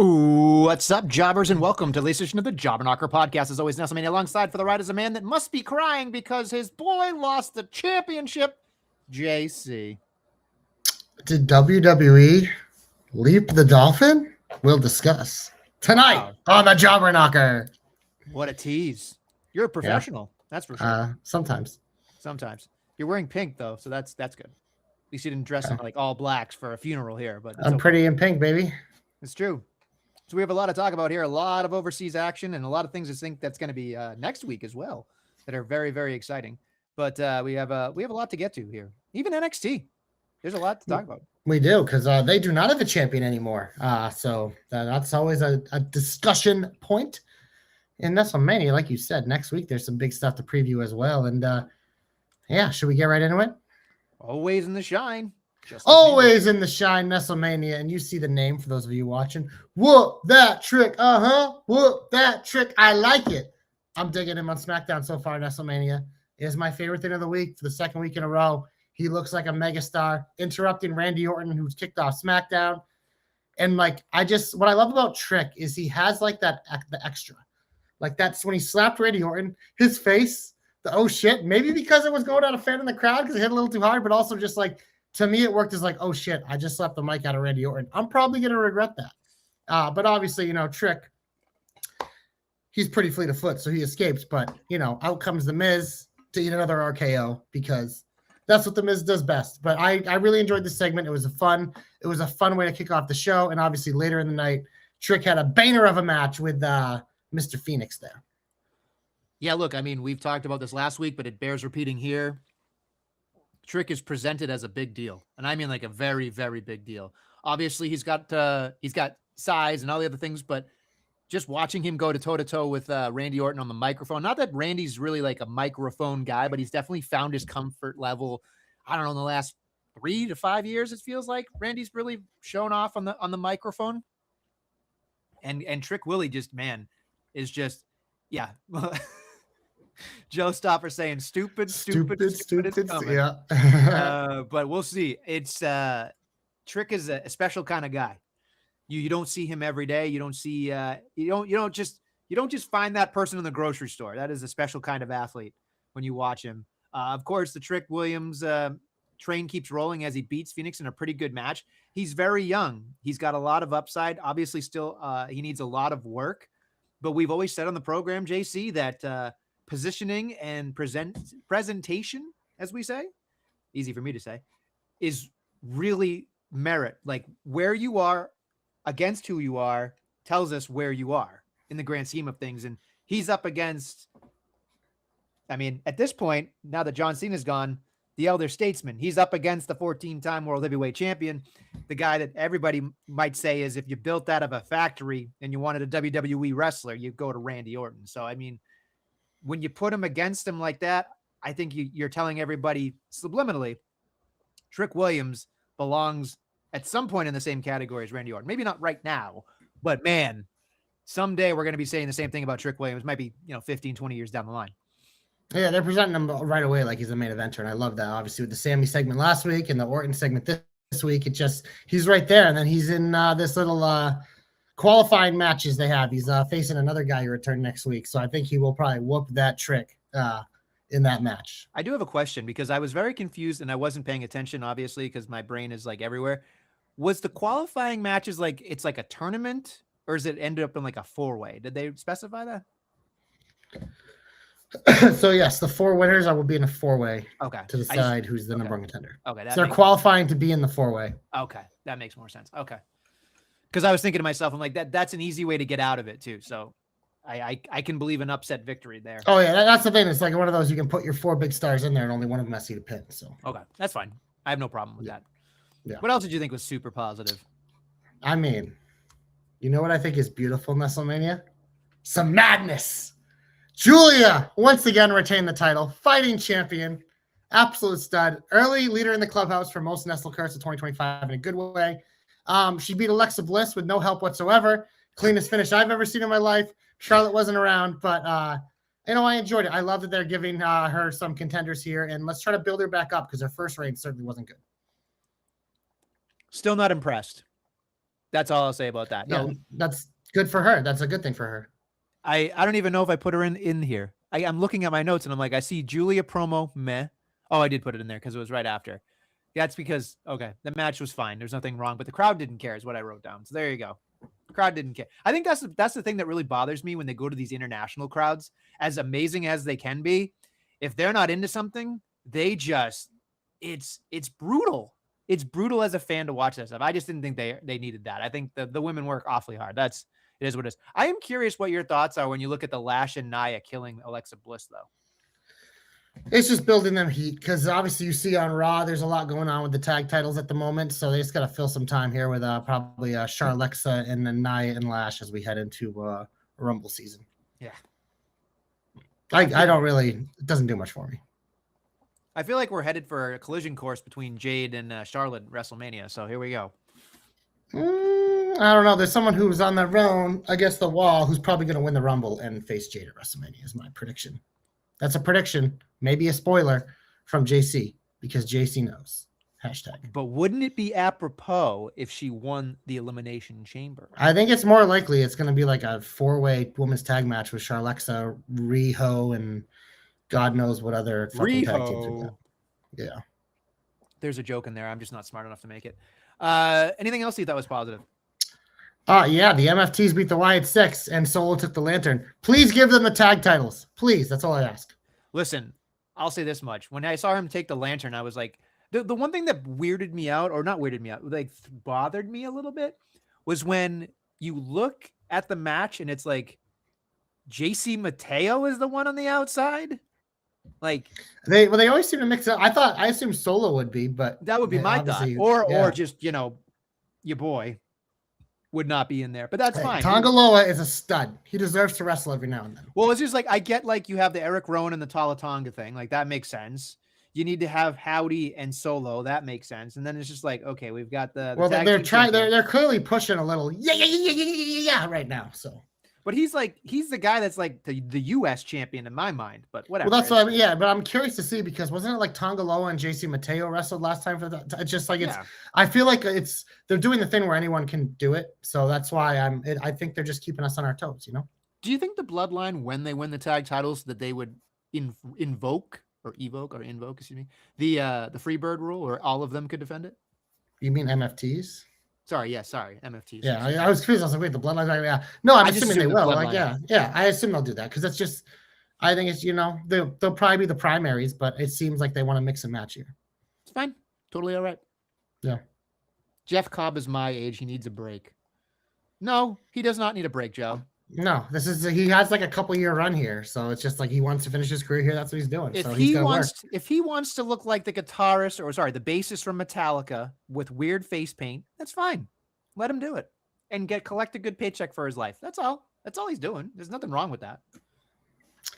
Ooh, what's up, jobbers, and welcome to the latest edition of the Jobber Knocker podcast. As always, Nestlemania alongside for the ride is a man that must be crying because his boy lost the championship, JC. Did WWE leap the dolphin? We'll discuss tonight on the Jobber Knocker. What a tease. You're a professional, that's for sure. Sometimes. You're wearing pink, though, so that's good. At least you didn't dress in like all blacks for a funeral here. But I'm pretty in pink, baby. It's true. So we have a lot to talk about here, a lot of overseas action and a lot of things to think that's going to be next week as well that are very, very exciting. But we have a lot to get to here. Even NXT. There's a lot to talk about. We do, because they do not have a champion anymore. So that's always a discussion point in Nestlemania. Like you said, next week there's some big stuff to preview as well. And should we get right into it? Always in the shine. Always in the shine, Nestlemania, and you see the name for those of you watching. Whoop that trick, whoop that trick. I like it. I'm digging him on SmackDown so far. Nestlemania is my favorite thing of the week for the second week in a row. He looks like a megastar, interrupting Randy Orton, who's kicked off SmackDown. And what I love about Trick is he has like the extra, like that's when he slapped Randy Orton, his face, the oh shit, maybe because it was going out of fan in the crowd because it hit a little too hard, but also just like. To me, it worked as like, oh, shit, I just slapped the mic out of Randy Orton. I'm probably going to regret that. But obviously, Trick, he's pretty fleet of foot, so he escapes. But, out comes The Miz to eat another RKO because that's what The Miz does best. But I really enjoyed this segment. It was a fun way to kick off the show. And obviously, later in the night, Trick had a banger of a match with Mr. Phoenix there. Yeah, look, I mean, we've talked about this last week, but it bears repeating here. Trick is presented as a big deal, and I mean like a very, very big deal. Obviously, he's got size and all the other things, but just watching him go toe to toe with Randy Orton on the microphone. Not that Randy's really like a microphone guy, but he's definitely found his comfort level. I don't know, in the last 3 to 5 years, it feels like Randy's really shown off on the microphone. And Trick Willie is just yeah. Joe Stopper saying stupid. Yeah. But we'll see. It's Trick is a special kind of guy. You don't see him every day. You don't see you don't just find that person in the grocery store. That is a special kind of athlete when you watch him. Of course, the Trick Williams train keeps rolling as he beats Phoenix in a pretty good match. He's very young. He's got a lot of upside. Obviously, still he needs a lot of work. But we've always said on the program, JC, that positioning and presentation, as we say, easy for me to say, is really merit. Like where you are against who you are tells us where you are in the grand scheme of things. And he's up against, I mean, at this point, now that John Cena's gone, the elder statesman, he's up against the 14-time world heavyweight champion, the guy that everybody might say is if you built out of a factory and you wanted a WWE wrestler, you go to Randy Orton. So, I mean, when you put him against him like that, I think you're telling everybody subliminally, Trick Williams belongs at some point in the same category as Randy Orton. Maybe not right now, but man, someday we're going to be saying the same thing about Trick Williams. Might be, 15, 20 years down the line. Yeah, they're presenting him right away like he's a main eventer, and I love that. Obviously, with the Sammy segment last week and the Orton segment this week, he's right there, and then he's in this little qualifying matches they have. He's facing another guy who returned next week, so I think he will probably whoop that Trick in that match. I do have a question because I was very confused and I wasn't paying attention, obviously, because my brain is like everywhere. Was the qualifying matches like it's like a tournament, or is it ended up in like a 4-way? Did they specify that? So yes, the 4 winners will be in a 4-way. Okay. To decide who's the number 1 contender. Okay. So they're qualifying to be in the 4-way. Okay, that makes more sense. Okay. Because I was thinking to myself, I'm like, that's an easy way to get out of it too. So I can believe an upset victory there. Oh yeah, that's the thing. It's like one of those you can put your 4 big stars in there and only one of them has to pin. So okay, that's fine. I have no problem with that. Yeah. What else did you think was super positive? I mean, you know what I think is beautiful, Nestlemania? Some madness. Julia once again retained the title, fighting champion, absolute stud, early leader in the clubhouse for most Nestle Curse of 2025 in a good way. She beat Alexa Bliss with no help whatsoever. Cleanest finish I've ever seen in my life. Charlotte wasn't around, but I enjoyed it. I love that they're giving her some contenders here, and let's try to build her back up because her first reign certainly wasn't good. Still not impressed. That's all I'll say about that. No, Yeah, that's good for her. That's a good thing for her. I don't even know if I put her in here. I'm looking at my notes and I'm like, I see Julia promo, meh. Oh, I did put it in there because it was right after. That's because, okay, the match was fine. There's nothing wrong, but the crowd didn't care is what I wrote down. So there you go. The crowd didn't care. I think that's the thing that really bothers me when they go to these international crowds, as amazing as they can be. If they're not into something, they just, it's brutal. It's brutal as a fan to watch that stuff. I just didn't think they needed that. I think the women work awfully hard. It is what it is. I am curious what your thoughts are when you look at the Lash and Nia killing Alexa Bliss, though. It's just building them heat because obviously you see on Raw, there's a lot going on with the tag titles at the moment. So they just got to fill some time here with probably Charlexa and then Nia and Lash as we head into Rumble season. Yeah. I don't really, it doesn't do much for me. I feel like we're headed for a collision course between Jade and Charlotte at WrestleMania. So here we go. I don't know. There's someone who's on their own against the wall who's probably going to win the Rumble and face Jade at WrestleMania is my prediction. That's a prediction, maybe a spoiler from JC because JC knows. Hashtag. But wouldn't it be apropos if she won the Elimination Chamber? I think it's more likely it's going to be like a 4-way women's tag match with Charlexa, Riho, and God knows what other fucking tag teams. Yeah. There's a joke in there. I'm just not smart enough to make it. Anything else you thought was positive? Yeah, the MFTs beat the Wyatt Six and Solo took the Lantern. Please give them the tag titles. Please. That's all I ask. Listen, I'll say this much. When I saw him take the Lantern, I was like, the one thing that weirded me out, or not weirded me out, like bothered me a little bit, was when you look at the match and it's like JC Mateo is the one on the outside. Like they always seem to mix up. I assumed Solo would be, but that would be my thought. Or just, your boy would not be in there, but that's fine. Tongaloa is a stud. He deserves to wrestle every now and then. Well, it's just like, I get like you have the Eric Rowan and the Tala Tonga thing. Like that makes sense. You need to have Howdy and Solo. That makes sense. And then it's just like, okay, we've got the they're trying. They're clearly pushing a little. Yeah, right now. So. But he's the guy that's like the U.S. champion in my mind. But whatever. Well, that's what I mean. Yeah, but I'm curious to see because wasn't it like Tongaloa and JC Mateo wrestled last time for that? It's just like I feel like they're doing the thing where anyone can do it. So that's why I think they're just keeping us on our toes. Do you think the Bloodline, when they win the tag titles, that they would invoke the Freebird rule, or all of them could defend it? You mean MFTs? Sorry, MFTs. Yeah, I was curious. I was like, wait, the Bloodline? Yeah, no, I'm assuming they will. Like, yeah, I assume they'll do that because that's just. I think it's they'll probably be the primaries, but it seems like they want to mix and match here. It's fine, totally all right. Yeah, Jeff Cobb is my age. He needs a break. No, he does not need a break, Joe. No, he has like a couple year run here, so it's just like he wants to finish his career here. That's what he's doing. If he wants to look like the guitarist, the bassist from Metallica with weird face paint, that's fine. Let him do it and collect a good paycheck for his life. That's all. That's all he's doing. There's nothing wrong with that.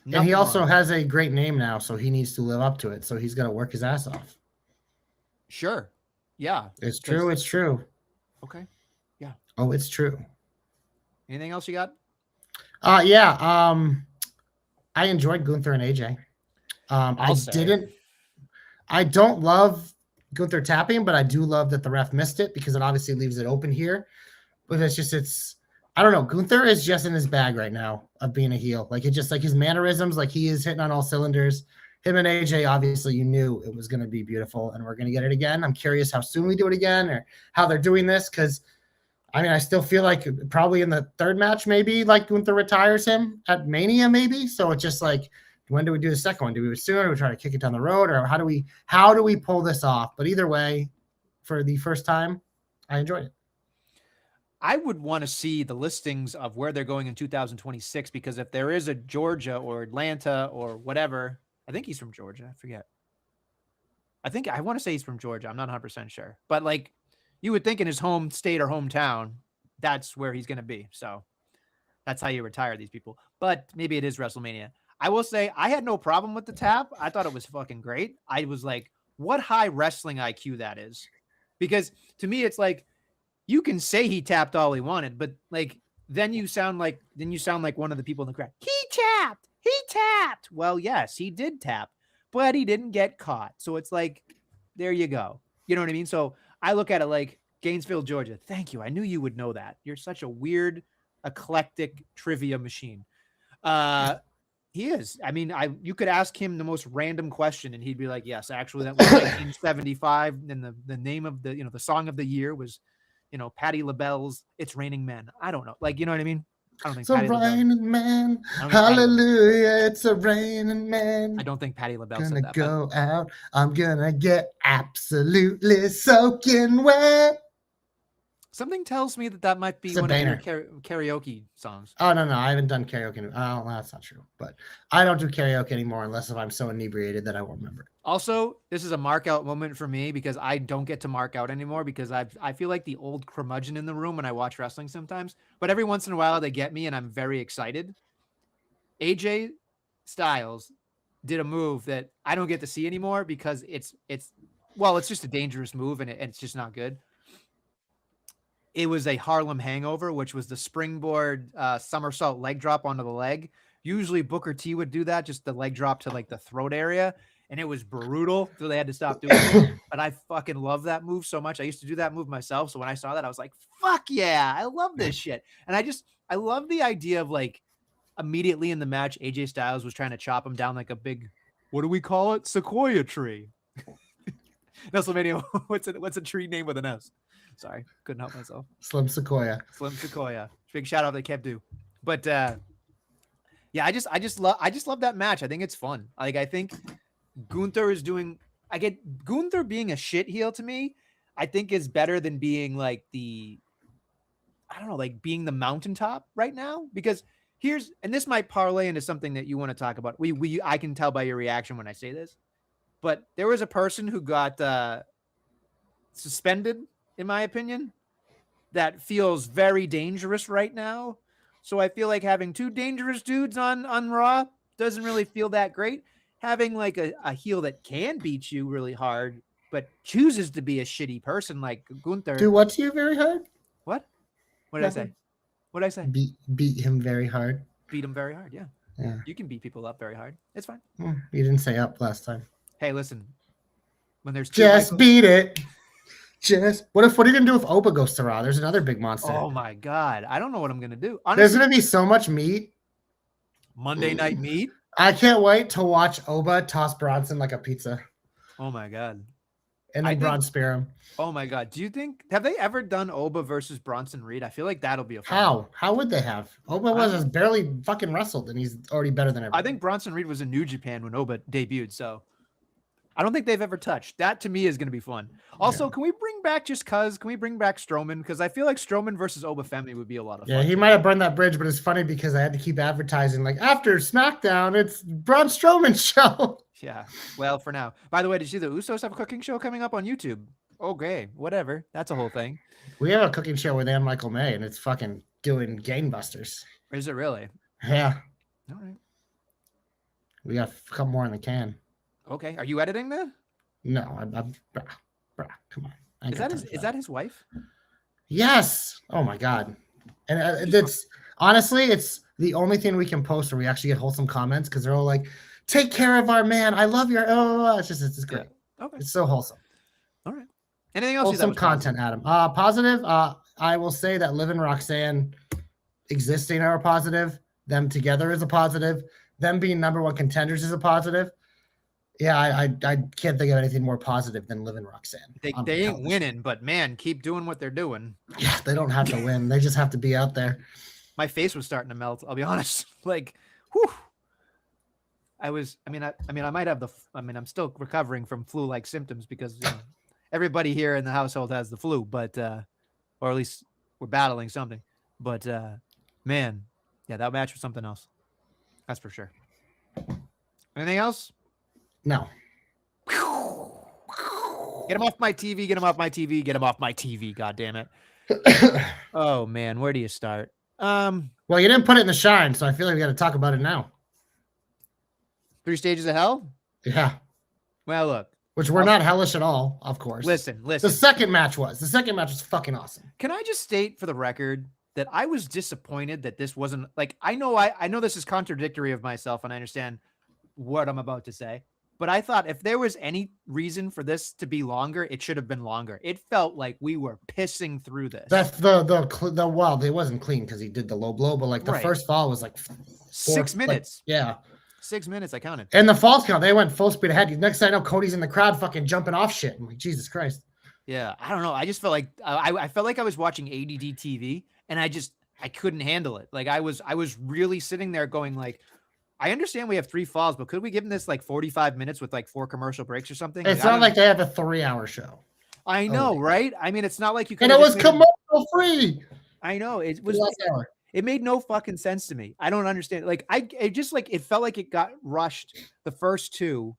And he also has a great name now, so he needs to live up to it. So he's got to work his ass off. Sure. Yeah. It's true. It's true. Okay. Yeah. Oh, it's true. Anything else you got? I enjoyed Gunther and AJ. I don't love Gunther tapping, but I do love that the ref missed it because it obviously leaves it open here. But I don't know. Gunther is just in his bag right now of being a heel. Like it just like his mannerisms, like he is hitting on all cylinders. Him and AJ, obviously you knew it was going to be beautiful and we're going to get it again. I'm curious how soon we do it again or how they're doing this. Cause I still feel like probably in the third match, maybe like Gunther retires him at Mania, maybe. So it's just like, when do we do the second one? Do we do it sooner? Do we try to kick it down the road, or how do we pull this off? But either way, for the first time, I enjoyed it. I would want to see the listings of where they're going in 2026, because if there is a Georgia or Atlanta or whatever, I think he's from Georgia. I forget. I want to say he's from Georgia. I'm not 100% sure, but like, you would think in his home state or hometown, that's where he's going to be. So that's how you retire these people. But maybe it is WrestleMania. I will say I had no problem with the tap. I thought it was fucking great. I was like, what high wrestling IQ that is. Because to me, it's like, you can say he tapped all he wanted, but like, then you sound like one of the people in the crowd. He tapped. Well, yes, he did tap, but he didn't get caught. So it's like, there you go. You know what I mean? So I look at it like, Gainesville, Georgia. Thank you. I knew you would know that. You're such a weird, eclectic trivia machine. He is. I mean, you could ask him the most random question and he'd be like, yes, actually that was 1975. And the name of the, the song of the year was, Patti LaBelle's It's Raining Men. I don't know. Like, you know what I mean? I don't think It's a Patti LaBelle. raining man. Hallelujah. It's a raining man. I don't think Patti LaBelle gonna said that. Go out. I'm gonna get absolutely soaking wet. Something tells me that might be one of your karaoke songs. Oh, no. I haven't done karaoke. Oh, that's not true. But I don't do karaoke anymore unless if I'm so inebriated that I won't remember it. Also, this is a mark out moment for me because I don't get to mark out anymore because I feel like the old curmudgeon in the room when I watch wrestling sometimes. But every once in a while they get me and I'm very excited. AJ Styles did a move that I don't get to see anymore because it's just a dangerous move and it's just not good. It was a Harlem Hangover, which was the springboard somersault leg drop onto the leg. Usually Booker T would do that, just the leg drop to like the throat area. And it was brutal, so they had to stop doing it. But I fucking love that move so much. I used to do that move myself. So when I saw that, I was like, fuck yeah, I love this shit. And I love the idea of like immediately in the match, AJ Styles was trying to chop him down like a big, what do we call it? Sequoia tree. Nestlemania, what's a tree name with an S? Sorry, couldn't help myself. Slim Sequoia. Big shout out to Kev Do. But yeah, I just love that match. I think it's fun. Like I think Gunther is doing. I get Gunther being a shit heel to me. I think is better than being like being the mountaintop right now because and this might parlay into something that you want to talk about. I can tell by your reaction when I say this, but there was a person who got suspended. In my opinion, that feels very dangerous right now. So I feel like having two dangerous dudes on Raw doesn't really feel that great. Having like a heel that can beat you really hard, but chooses to be a shitty person like Gunther. Do what to you very hard? What? What did I say? What did I say? Beat him very hard. Beat him very hard, yeah. Yeah. You can beat people up very hard. It's fine. You didn't say up last time. Hey, listen. When there's beat it. What are you gonna do if Oba goes to Raw? There's another big monster. Oh my god, I don't know what I'm gonna do. Honestly, there's gonna be so much meat. Monday Night Meat. I can't wait to watch Oba toss Bronson like a pizza. Oh my god. And then Braun spear him. Oh my god. Have they ever done Oba versus Bronson Reed? I feel like that'll be a fun How would they have? Oba was barely fucking wrestled and he's already better than everyone. I think Bronson Reed was in New Japan when Oba debuted, so I don't think they've ever touched. That to me is going to be fun. Also, Can we bring back Strowman? Because I feel like Strowman versus Oba Femi would be a lot of fun. Yeah, he might have burned that bridge, but it's funny because I had to keep advertising. Like, after SmackDown, it's Braun Strowman's show. Yeah, well, for now. By the way, did you see the Usos have a cooking show coming up on YouTube? Okay, whatever. That's a whole thing. We have a cooking show with Ann Michael May, and it's fucking doing gangbusters. Is it really? Yeah. All right. We got a couple more in the can. Okay. Are you editing that? No, I'm come on. Is that his wife? Yes. Oh my god. And it's honestly, it's the only thing we can post where we actually get wholesome comments because they're all like, "Take care of our man. I love your." Oh, it's great. Yeah. Okay. It's so wholesome. All right. Anything else? Wholesome content, Adam. Positive. I will say that Liv and Roxanne existing are a positive. Them together is a positive. Them being number one contenders is a positive. Yeah, I can't think of anything more positive than Liv and Roxanne. They ain't winning, but man, keep doing what they're doing. Yeah, they don't have to win. They just have to be out there. My face was starting to melt. I'll be honest. Like, whew. I might have I'm still recovering from flu-like symptoms because everybody here in the household has the flu, but or at least we're battling something. But man, yeah, that match was something else. That's for sure. Anything else? No. Get him off my TV. Get him off my TV. Get him off my TV. God damn it. Oh man, where do you start? Well, you didn't put it in the shine, so I feel like we got to talk about it now. 3 Stages of Hell? Yeah. Well, look. Which we're not hellish at all, of course. Listen. The second match was fucking awesome. Can I just state for the record that I was disappointed that this wasn't like, I know this is contradictory of myself and I understand what I'm about to say, But I thought if there was any reason for this to be longer, it should have been longer. It felt like we were pissing through this. That's the well, it wasn't clean because he did the low blow, but like the first fall was like 6 minutes. Like, yeah. 6 minutes, I counted. And the falls count, they went full speed ahead. Next thing I know, Cody's in the crowd fucking jumping off shit. I'm like, Jesus Christ. Yeah, I don't know. I just felt like I felt like I was watching ADD TV, and I couldn't handle it. Like I was really sitting there going like, I understand we have 3 falls, but could we give them this like 45 minutes with like 4 commercial breaks or something? It's not like they have a 3-hour show. I know, right? I mean, it's not like you can. And it was commercial free. I know it was. It made no fucking sense to me. I don't understand. Like it felt like it got rushed the first 2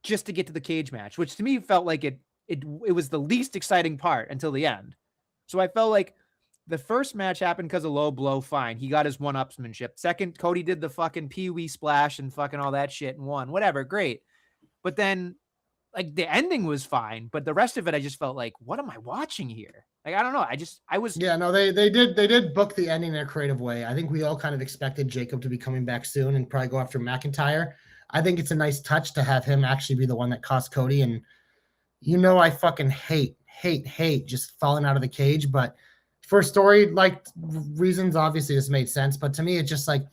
just to get to the cage match, which to me felt like it was the least exciting part until the end. So I felt like the first match happened because of low blow. Fine. He got his one-upsmanship. Second, Cody did the fucking pee-wee splash and fucking all that shit and won. Whatever. Great. But then like the ending was fine, but the rest of it, I just felt like, what am I watching here? Like, I don't know. Yeah, no, they did book the ending in a creative way. I think we all kind of expected Jacob to be coming back soon and probably go after McIntyre. I think it's a nice touch to have him actually be the one that cost Cody. And I fucking hate just falling out of the cage, but for story like reasons, obviously this made sense. But to me, it's just like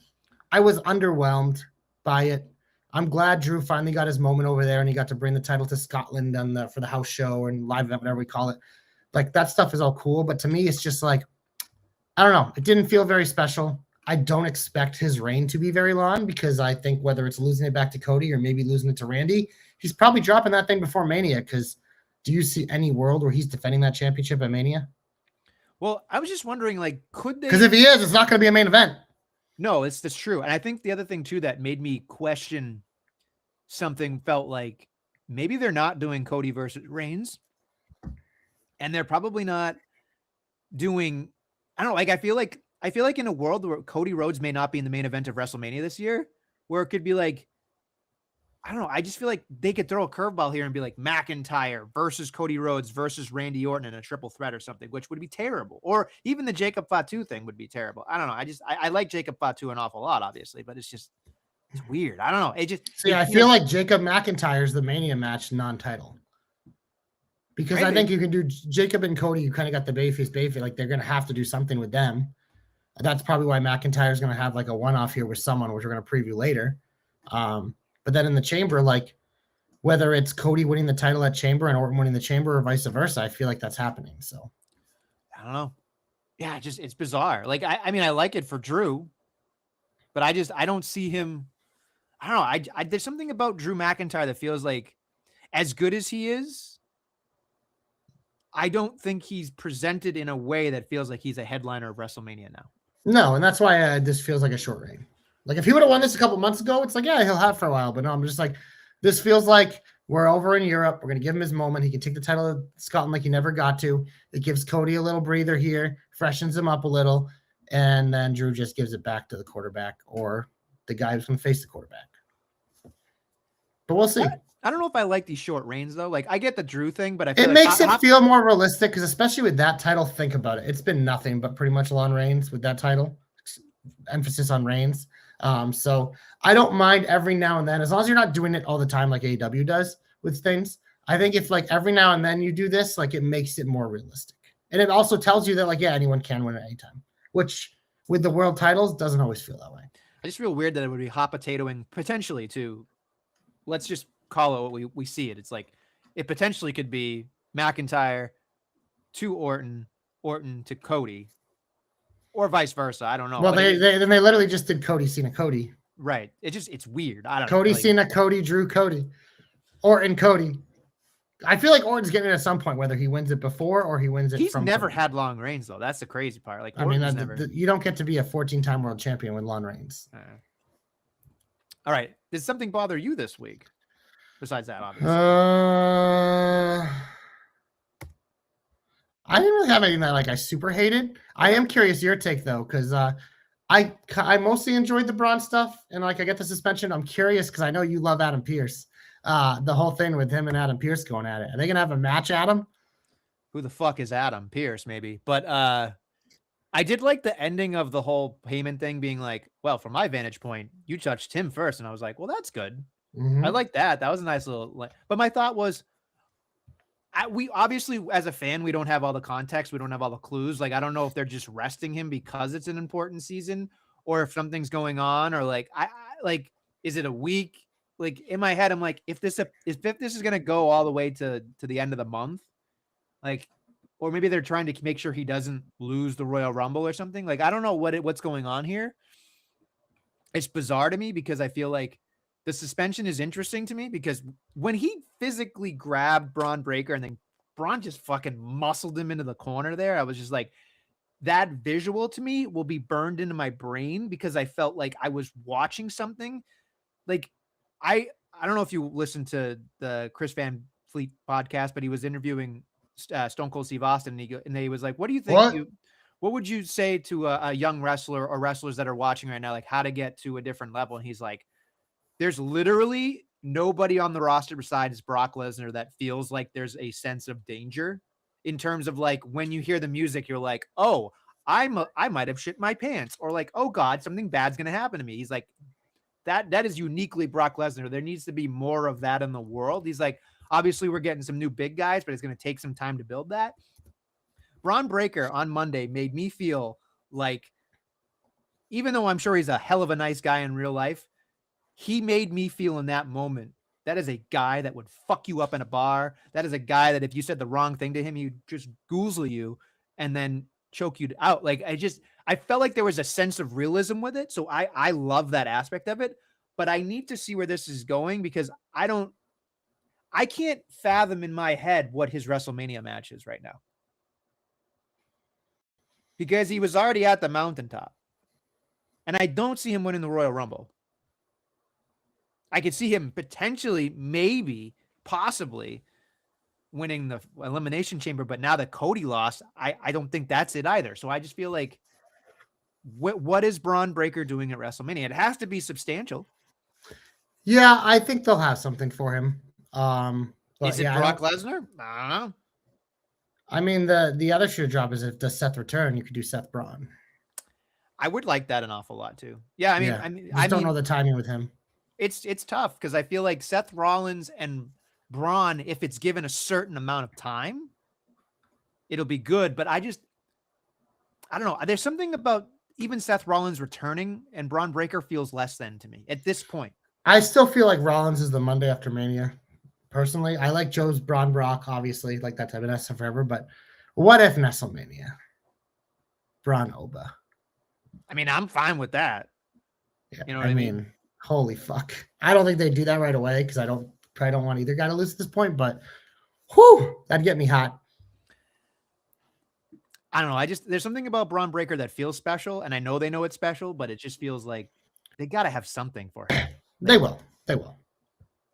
I was underwhelmed by it. I'm glad Drew finally got his moment over there and he got to bring the title to Scotland for the house show and live event, whatever we call it. Like that stuff is all cool. But to me, it's just like, I don't know. It didn't feel very special. I don't expect his reign to be very long because I think whether it's losing it back to Cody or maybe losing it to Randy, he's probably dropping that thing before Mania. Because do you see any world where he's defending that championship at Mania? Well, I was just wondering, like, could they? Because if he is, it's not going to be a main event. No, that's true. And I think the other thing too that made me question something felt like maybe they're not doing Cody versus Reigns, and they're probably not doing. I don't know. Like I feel like in a world where Cody Rhodes may not be in the main event of WrestleMania this year, where it could be like, I don't know. I just feel like they could throw a curveball here and be like McIntyre versus Cody Rhodes versus Randy Orton in a triple threat or something, which would be terrible. Or even the Jacob Fatu thing would be terrible. I don't know. I like Jacob Fatu an awful lot, obviously, but it's weird. I don't know. I feel like Jacob McIntyre is the Mania match non-title. Because I think you can do Jacob and Cody. You kind of got the babyface. Like they're going to have to do something with them. That's probably why McIntyre is going to have like a one-off here with someone, which we're going to preview later. But then in the Chamber, like whether it's Cody winning the title at Chamber and Orton winning the Chamber or vice versa, I feel like that's happening. So I don't know. Yeah, it's bizarre. Like I mean, I like it for Drew, but I don't see him. I don't know. There's something about Drew McIntyre that feels like as good as he is, I don't think he's presented in a way that feels like he's a headliner of WrestleMania now. No, and that's why this feels like a short reign. Like if he would have won this a couple months ago, it's like, yeah, he'll have for a while. But no, I'm just like, this feels like we're over in Europe. We're going to give him his moment. He can take the title of Scotland like he never got to. It gives Cody a little breather here, freshens him up a little. And then Drew just gives it back to the quarterback or the guy who's going to face the quarterback. But we'll see. I don't know if I like these short reigns though. Like I get the Drew thing, but it makes it feel more realistic because especially with that title, think about it. It's been nothing but pretty much long reigns with that title. Emphasis on reigns. So I don't mind every now and then, as long as you're not doing it all the time like AEW does with things. I think if like every now and then you do this, like it makes it more realistic. And it also tells you that like, yeah, anyone can win at any time, which with the world titles doesn't always feel that way. I just feel weird that it would be hot potatoing potentially to, let's just call it what we see it. It's like, it potentially could be McIntyre to Orton to Cody, or vice versa. I don't know. Well, they literally just did Cody, Cena, Cody. Right. It's weird. I don't know. Cody, like, Cena, Cody, Drew, Cody. Orton, Cody. I feel like Orton's getting it at some point, whether he wins it before or he wins it. He's never had long reigns, though. That's the crazy part. Like, I mean, you don't get to be a 14-time world champion with long reigns. All right. Did something bother you this week? Besides that, obviously. I didn't really have anything that like I super hated. I am curious your take though, because I mostly enjoyed the Braun stuff, and like I get the suspension. I'm curious because I know you love Adam Pearce. The whole thing with him and Adam Pearce going at it. Are they gonna have a match, Adam? Who the fuck is Adam Pearce? Maybe, but I did like the ending of the whole Heyman thing being like, well, from my vantage point, you touched him first, and I was like, well, that's good. I like that. That was a nice little. But my thought was, we obviously, as a fan, we don't have all the context. We don't have all the clues. Like, I don't know if they're just resting him because it's an important season, or if something's going on, or like, like, is it a week? Like in my head, I'm like, if this is gonna go all the way to the end of the month, like, or maybe they're trying to make sure he doesn't lose the Royal Rumble or something. Like, I don't know what's going on here. It's bizarre to me because I feel like the suspension is interesting to me because when he physically grabbed Braun Breaker and then Braun just fucking muscled him into the corner there, I was just like, that visual to me will be burned into my brain because I felt like I was watching something. Like, I don't know if you listened to the Chris Van Fleet podcast, but he was interviewing Stone Cold Steve Austin, and he was like, "What do you think? What would you say to a young wrestler or wrestlers that are watching right now, like how to get to a different level?" And he's like, "There's literally nobody on the roster besides Brock Lesnar that feels like there's a sense of danger in terms of like when you hear the music, you're like, oh, I might have shit my pants, or like, oh God, something bad's gonna happen to me." He's like, that is uniquely Brock Lesnar. There needs to be more of that in the world. He's like, obviously we're getting some new big guys, but it's going to take some time to build that. Braun Breaker on Monday made me feel like, even though I'm sure he's a hell of a nice guy in real life, he made me feel in that moment, that is a guy that would fuck you up in a bar. That is a guy that if you said the wrong thing to him, he'd just goozle you and then choke you out. Like, I felt like there was a sense of realism with it. So I love that aspect of it, but I need to see where this is going because I can't fathom in my head what his WrestleMania match is right now. Because he was already at the mountaintop. And I don't see him winning the Royal Rumble. I could see him potentially, maybe, possibly winning the Elimination Chamber, but now that Cody lost, I don't think that's it either. So I just feel like, what is Braun Breaker doing at WrestleMania? It has to be substantial. Yeah, I think they'll have something for him. Is it Brock Lesnar? I don't know. I mean, the other shoe drop is if does Seth return, you could do Seth Braun. I would like that an awful lot too. Yeah, I don't know the timing with him. It's tough because I feel like Seth Rollins and Braun, if it's given a certain amount of time, it'll be good. But I don't know. There's something about even Seth Rollins returning and Braun Breaker feels less than to me at this point. I still feel like Rollins is the Monday after Mania. Personally, I like Joe's Braun Brock, obviously, like that type of Nessa forever. But what if Nestlemania? Braun Oba. I mean, I'm fine with that. Yeah, you know what I mean? Holy fuck. I don't think they do that right away because I probably don't want either guy to lose at this point, but whew, that'd get me hot. I don't know. There's something about Braun Breaker that feels special, and I know they know it's special, but it just feels like they got to have something for him. They will.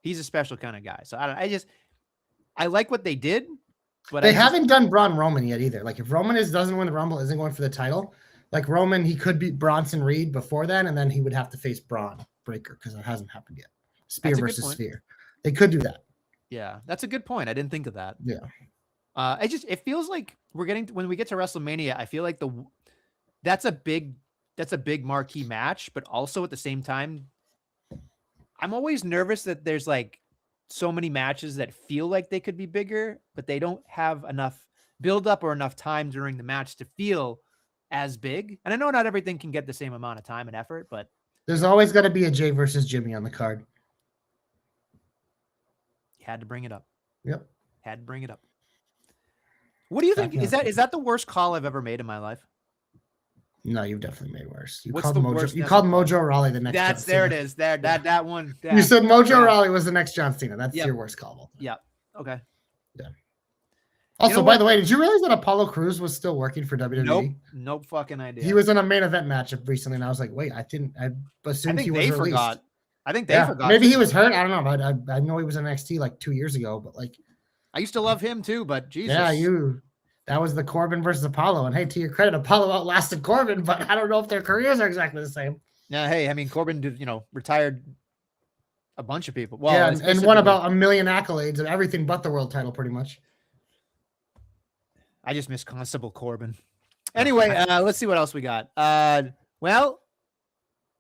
He's a special kind of guy. So I like what they did, but they haven't done Braun Roman yet either. Like if Roman doesn't win the Rumble, isn't going for the title, like Roman, he could beat Bronson Reed before then, and then he would have to face Braun Breaker because it hasn't happened yet. Spear versus Sphere. They could do that. Yeah, that's a good point. I didn't think of that. Yeah. It feels like when we get to WrestleMania, I feel like that's a big marquee match, but also at the same time, I'm always nervous that there's like so many matches that feel like they could be bigger, but they don't have enough build up or enough time during the match to feel as big. And I know not everything can get the same amount of time and effort, but there's always got to be a Jay versus Jimmy on the card. You had to bring it up. Yep. Had to bring it up. What do you think? Is that the worst call I've ever made in my life? No, you've definitely made worse. You What's called the Mojo. worst You called Mojo Rawley the next. That's John there. Cena. It is there. That one. You said Mojo Rawley was the next John Cena. That's your worst call. Yeah. Okay. Yeah. Also, by the way, did you realize that Apollo Crews was still working for WWE? Nope. Fucking idea. He was in a main event match recently, and I was like, wait, I assumed he was released. Forgot. I think they forgot. Maybe he was hurt. I don't know, but I know he was in NXT like 2 years ago. But like, I used to love him too. But Jesus. Yeah, that was the Corbin versus Apollo. And hey, to your credit, Apollo outlasted Corbin, but I don't know if their careers are exactly the same. Yeah, hey, I mean, Corbin did, retired a bunch of people. Well, yeah, and won about 1 million accolades and everything but the world title, pretty much. I just miss Constable Corbin. Anyway, let's see what else we got. Well,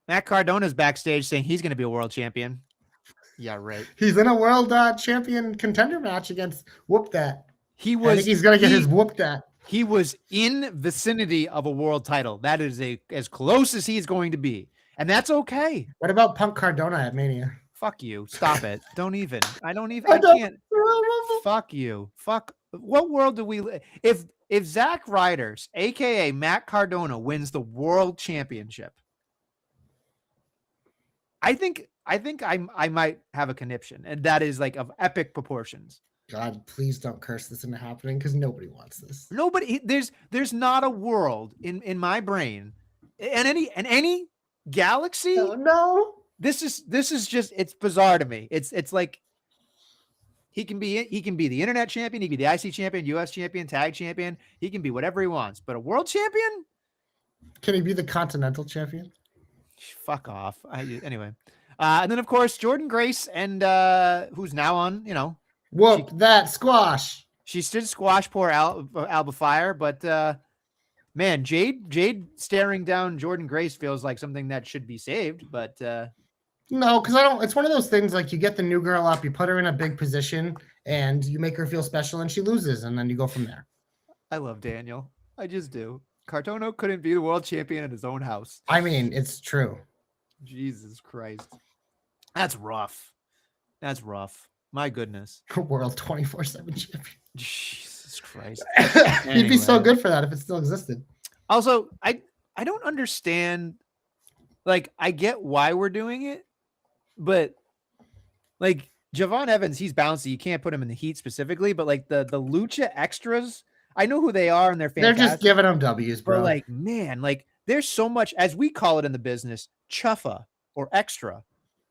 Matt Cardona's backstage saying he's going to be a world champion. Yeah, right. He's in a world champion contender match against Whoop That. I think he's gonna get his Whoop That. He was in vicinity of a world title. That is as close as he's going to be, and that's okay. What about Punk Cardona at Mania? Fuck you. Stop it. Don't even. I can't. Fuck you. Fuck. What world do we live? If Zack Ryder, aka Matt Cardona, wins the world championship, I think I might have a conniption, and that is like of epic proportions. God, please don't curse this into happening because nobody wants this. Nobody. There's not a world in my brain, in any galaxy. No. This is just, it's bizarre to me. It's like he can be the internet champion, he can be the IC champion, US champion, tag champion. He can be whatever he wants, but a world champion? Can he be the continental champion? Fuck off. Anyway. And then of course Jordan Grace, and who's now on, Whoop that squash. She stood squash poor Alba Fire, but man, Jade staring down Jordan Grace feels like something that should be saved, but no, because it's one of those things like you get the new girl up, you put her in a big position, and you make her feel special, and she loses, and then you go from there. I love Daniel. I just do. Cardona couldn't be the world champion in his own house. I mean, it's true. Jesus Christ. That's rough. My goodness. World 24/7 champion. Jesus Christ. He'd be so good for that if it still existed. Also, I don't understand. Like, I get why we're doing it, but like Javon Evans, he's bouncy. You can't put him in the heat specifically, but like the Lucha extras, I know who they are and they're fantastic. They're just giving them W's, bro. But like, man, like there's so much, as we call it in the business, chuffa or extra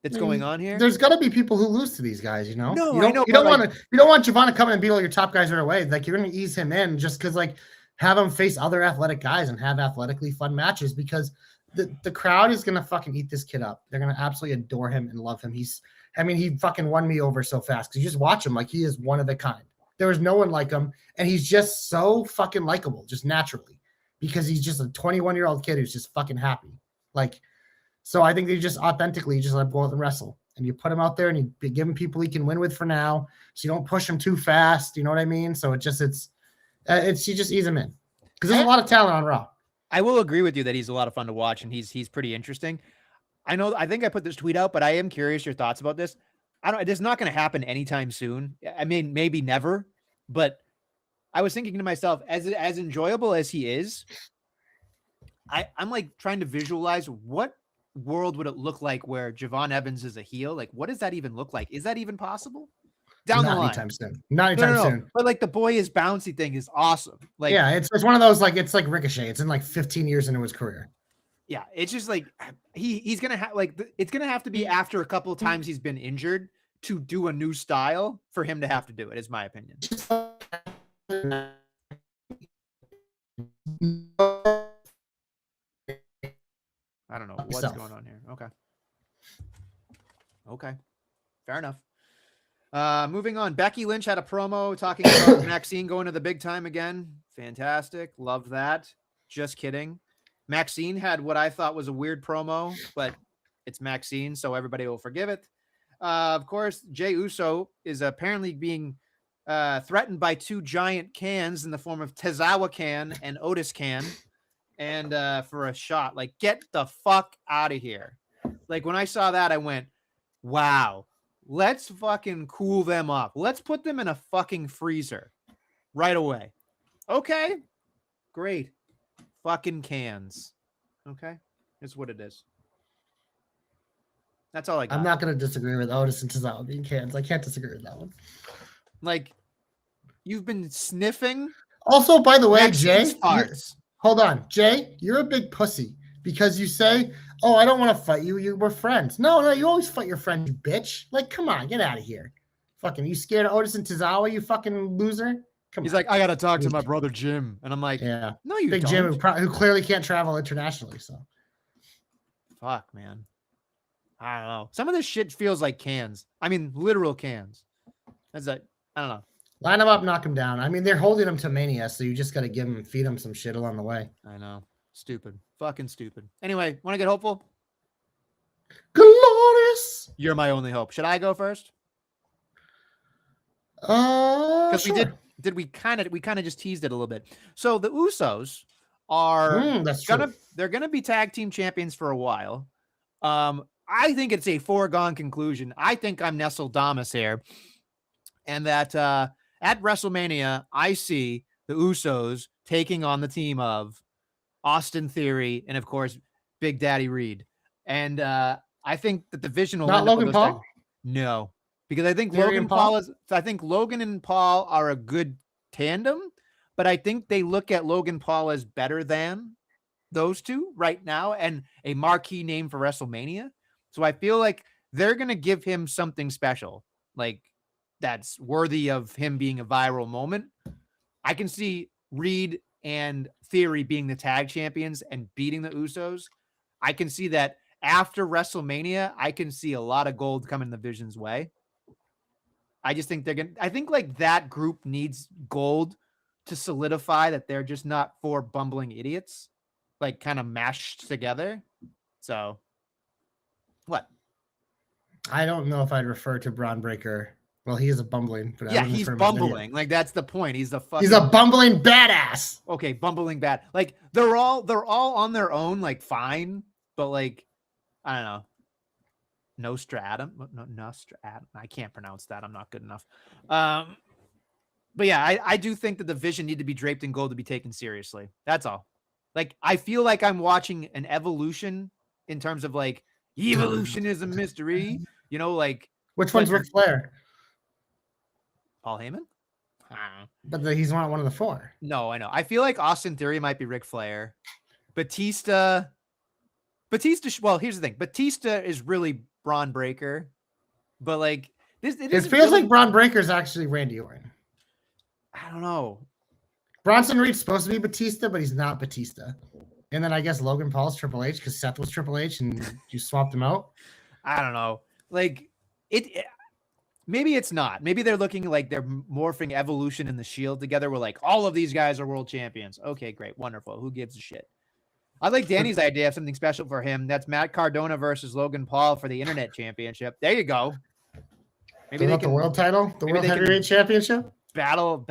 that's going on here. There's got to be people who lose to these guys, No, you don't want Javon to come in and beat all your top guys right away. Like, you're going to ease him in just because, like, have him face other athletic guys and have athletically fun matches, because the crowd is going to fucking eat this kid up. They're going to absolutely adore him and love him. He fucking won me over so fast because you just watch him like he is one of a kind. There was no one like him, and he's just so fucking likable, just naturally, because he's just a 21-year-old kid who's just fucking happy. Like, so I think they just authentically just let him go out and wrestle, and you put him out there and you give him people he can win with for now. So you don't push him too fast. You know what I mean? So you just ease him in, because there's a lot of talent on Raw. I will agree with you that he's a lot of fun to watch, and he's pretty interesting. I think I put this tweet out, but I am curious your thoughts about this. It's not going to happen anytime soon. I mean, maybe never, but I was thinking to myself, as enjoyable as he is, I'm like trying to visualize what world would it look like where Javon Evans is a heel? Like, what does that even look like? Is that even possible? Down the line. Not anytime soon. But like the boy is bouncy thing is awesome. Like, yeah, it's one of those, like, it's like Ricochet. It's in like 15 years into his career. Yeah, it's just like he's gonna have it's gonna have to be after a couple of times he's been injured to do a new style for him to have to do it, is my opinion. I don't know what's going on here. Okay. Fair enough. Moving on. Becky Lynch had a promo talking about Maxine going to the big time again. Fantastic. Love that. Just kidding. Maxine had what I thought was a weird promo, but it's Maxine, so everybody will forgive it. Of course, Jey Uso is apparently being threatened by two giant cans in the form of Tozawa Can and Otis Can, and for a shot. Like, get the fuck out of here. Like, when I saw that, I went, wow, let's fucking cool them up. Let's put them in a fucking freezer right away. Okay, great. Fucking cans. Okay, it's what it is. That's all I got. I'm not going to disagree with Otis and Tozawa being cans. I can't disagree with that one. Like, you've been sniffing. Also, by the way, Jay, hold on. Jay, you're a big pussy because you say, oh, I don't want to fight you. We're friends. No, you always fight your friend, you bitch. Like, come on, get out of here. Fucking, you scared of Otis and Tozawa, you fucking loser? He's like, I got to talk to my brother, Jim. And I'm like, yeah, no, you big don't. Jim who clearly can't travel internationally. So, fuck, man. I don't know. Some of this shit feels like cans. I mean, literal cans. That's like, I don't know. Line him up, knock him down. I mean, they're holding him to Mania, so you just got to feed him some shit along the way. I know. Stupid. Fucking stupid. Anyway, want to get hopeful? Glorious. You're my only hope. Should I go first? Because Sure. we kind of just teased it a little bit. So the Usos are That's true. they're gonna be tag team champions for a while. I think it's a foregone conclusion. I think I'm Nestledamus here, and that at WrestleMania I see the Usos taking on the team of Austin Theory and of course Big Daddy Reed, and I think the division will Not end up with Logan those Paul? tag. No, because I think Theory and Paul? I think Logan and Paul are a good tandem, but I think they look at Logan Paul as better than those two right now and a marquee name for WrestleMania. So I feel like they're going to give him something special, like that's worthy of him being a viral moment. I can see Reed and Theory being the tag champions and beating the Usos. I can see that after WrestleMania, I can see a lot of gold coming the Vision's way. I just think I think like that group needs gold to solidify that they're just not four bumbling idiots, like kind of mashed together. So, what? I don't know if I'd refer to Braun Breaker. Well, he is a bumbling, but Yeah, he's bumbling. Like that's the point. He's a bumbling badass. Okay, bumbling bad. Like they're all on their own, like fine, but like I don't know. Nostratum. I can't pronounce that. I'm not good enough. But yeah, I do think that the Vision need to be draped in gold to be taken seriously. That's all. Like I feel like I'm watching an evolution in terms of like evolution is a mystery. You know, like which one's Ric Flair? Paul Heyman? But he's not one of the four. No, I know. I feel like Austin Theory might be Ric Flair. Batista. Well, here's the thing. Batista is really Braun Breaker, but like this, it feels really, like Braun Breaker is actually Randy Orton. I don't know. Bronson Reed's supposed to be Batista, but he's not Batista. And then I guess Logan Paul's Triple H because Seth was Triple H and you swapped him out. I don't know. Like maybe it's not. Maybe they're looking like they're morphing Evolution and the Shield together. We're like, all of these guys are world champions. Okay, great, wonderful. Who gives a shit? I like Danny's idea of something special for him. That's Matt Cardona versus Logan Paul for the Internet Championship. There you go. Maybe they can, the world title, the World Heavyweight Championship. Battle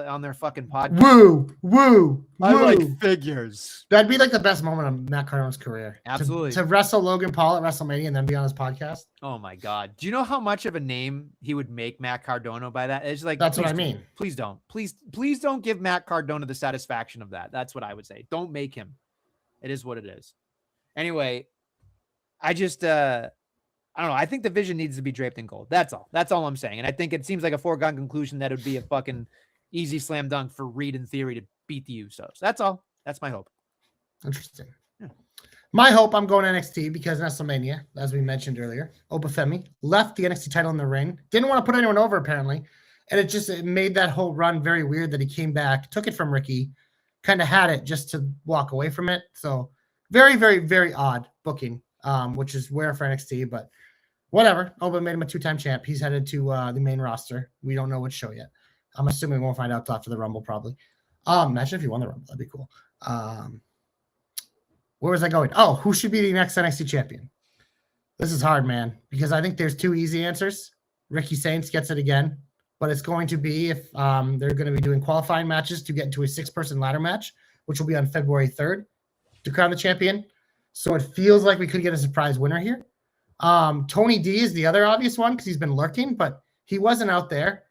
on their fucking podcast. Woo! I like figures. That'd be like the best moment of Matt Cardona's career. Absolutely. To wrestle Logan Paul at WrestleMania and then be on his podcast. Oh my God! Do you know how much of a name he would make Matt Cardona by that? It's like that's what I mean. Please don't. Please don't give Matt Cardona the satisfaction of that. That's what I would say. Don't make him. It is what it is. Anyway, I just I don't know. I think the Vision needs to be draped in gold. That's all. That's all I'm saying. And I think it seems like a foregone conclusion that it would be a fucking easy slam dunk for Reed and Theory to beat the Usos. That's all. That's my hope. Interesting. Yeah. My hope, I'm going NXT because Nestlemania, as we mentioned earlier, Obafemi left the NXT title in the ring. Didn't want to put anyone over, apparently. And it made that whole run very weird that he came back, took it from Ricky, kind of had it just to walk away from it. So very, very, very odd booking, which is rare for NXT, but whatever. Oba made him a two-time champ. He's headed to the main roster. We don't know which show yet. I'm assuming we'll find out after the Rumble probably. Imagine if you won the Rumble. That'd be cool. Where was I going? Oh, who should be the next NXT champion? This is hard, man, because I think there's two easy answers. Ricky Saints gets it again, but it's going to be if they're going to be doing qualifying matches to get into a 6-person ladder match, which will be on February 3rd to crown the champion. So it feels like we could get a surprise winner here. Tony D is the other obvious one because he's been lurking, but he wasn't out there.